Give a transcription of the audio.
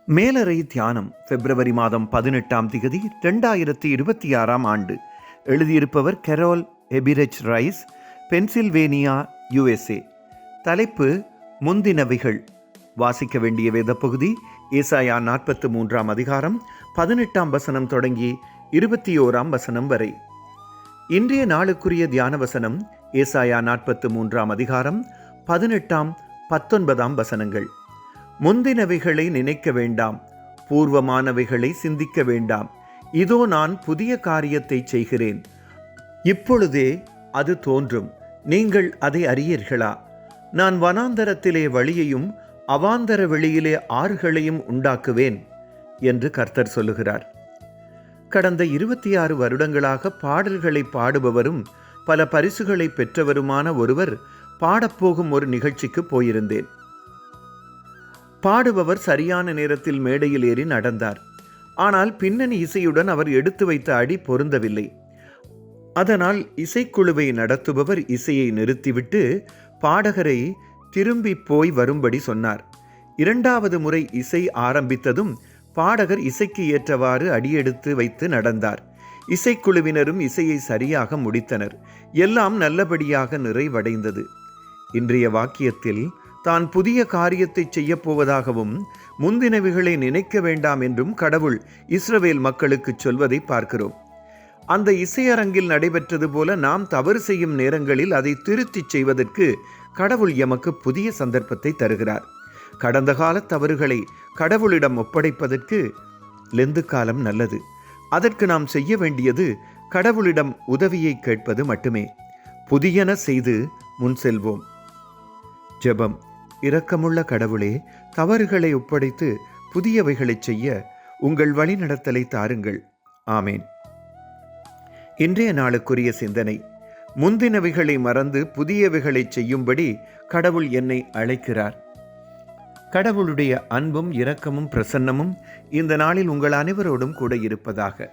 மேலறை தியானம் பிப்ரவரி மாதம் 18ஆம் திகதி 2026ஆம் ஆண்டு. எழுதியிருப்பவர் கெரோல் எபிரெச் ரைஸ், பென்சில்வேனியா, USA. தலைப்பு முந்தினவைகள். வாசிக்க வேண்டிய வேத பகுதி ஏசாயா 43ஆம் அதிகாரம் 18ஆம் வசனம் தொடங்கி 21ஆம் வசனம் வரை. இன்றைய நாளுக்குரிய தியான வசனம் ஏசாயா 43ஆம் அதிகாரம் 18ஆம் 19ஆம் வசனங்கள். முந்தினவைகளை நினைக்க வேண்டாம், பூர்வமானவைகளை சிந்திக்க வேண்டாம். இதோ நான் புதிய காரியத்தை செய்கிறேன், இப்பொழுதே அது தோன்றும், நீங்கள் அதை அறியீர்களா? நான் வனாந்தரத்திலே வழியையும் அவாந்தர வெளியிலே ஆறுகளையும் உண்டாக்குவேன் என்று கர்த்தர் சொல்லுகிறார். கடந்த 26 வருடங்களாக பாடல்களை பாடுபவரும் பல பரிசுகளை பெற்றவருமான ஒருவர் பாடப்போகும் ஒரு நிகழ்ச்சிக்கு போயிருந்தேன். பாடுபவர் சரியான நேரத்தில் மேடையில் ஏறி நடந்தார். ஆனால் பின்னணி இசையுடன் அவர் எடுத்து வைத்த அடி பொருந்தவில்லை. அதனால் இசைக்குழுவை நடத்துபவர் இசையை நிறுத்திவிட்டு பாடகரை திரும்பி போய் வரும்படி சொன்னார். 2வது முறை இசை ஆரம்பித்ததும் பாடகர் இசைக்கு ஏற்றவாறு அடியெடுத்து வைத்து நடந்தார். இசைக்குழுவினரும் இசையை சரியாக முடித்தனர். எல்லாம் நல்லபடியாக நிறைவடைந்தது. இன்றைய வாக்கியத்தில் தான் புதிய காரியத்தை செய்ய போவதாகவும் முந்தினவைகளை நினைக்க வேண்டாம் என்றும் கடவுள் இஸ்ரவேல் மக்களுக்கு சொல்வதை பார்க்கிறோம். அந்த இசையரங்கில் நடைபெற்றது போல நாம் தவறு செய்யும் நேரங்களில் அதை திருத்திச் செய்வதற்கு கடவுள் எமக்கு புதிய சந்தர்ப்பத்தை தருகிறார். கடந்த கால தவறுகளை கடவுளிடம் ஒப்படைப்பதற்கு லெந்து காலம் நல்லது. அதற்கு நாம் செய்ய வேண்டியது கடவுளிடம் உதவியை கேட்பது மட்டுமே. புதியன செய்து முன் செல்வோம். ஜெபம். இரக்கமுள்ள கடவுளே, தவறுகளை ஒப்படைத்து புதியவைகளை செய்ய உங்கள் வழிநடத்தலை தாருங்கள். ஆமேன். இன்றைய நாளுக்குரிய சிந்தனை. முந்தினவைகளை மறந்து புதியவைகளை செய்யும்படி கடவுள் என்னை அழைக்கிறார். கடவுளுடைய அன்பும் இரக்கமும் பிரசன்னமும் இந்த நாளில் உங்கள் அனைவரோடும் கூட இருப்பதாக.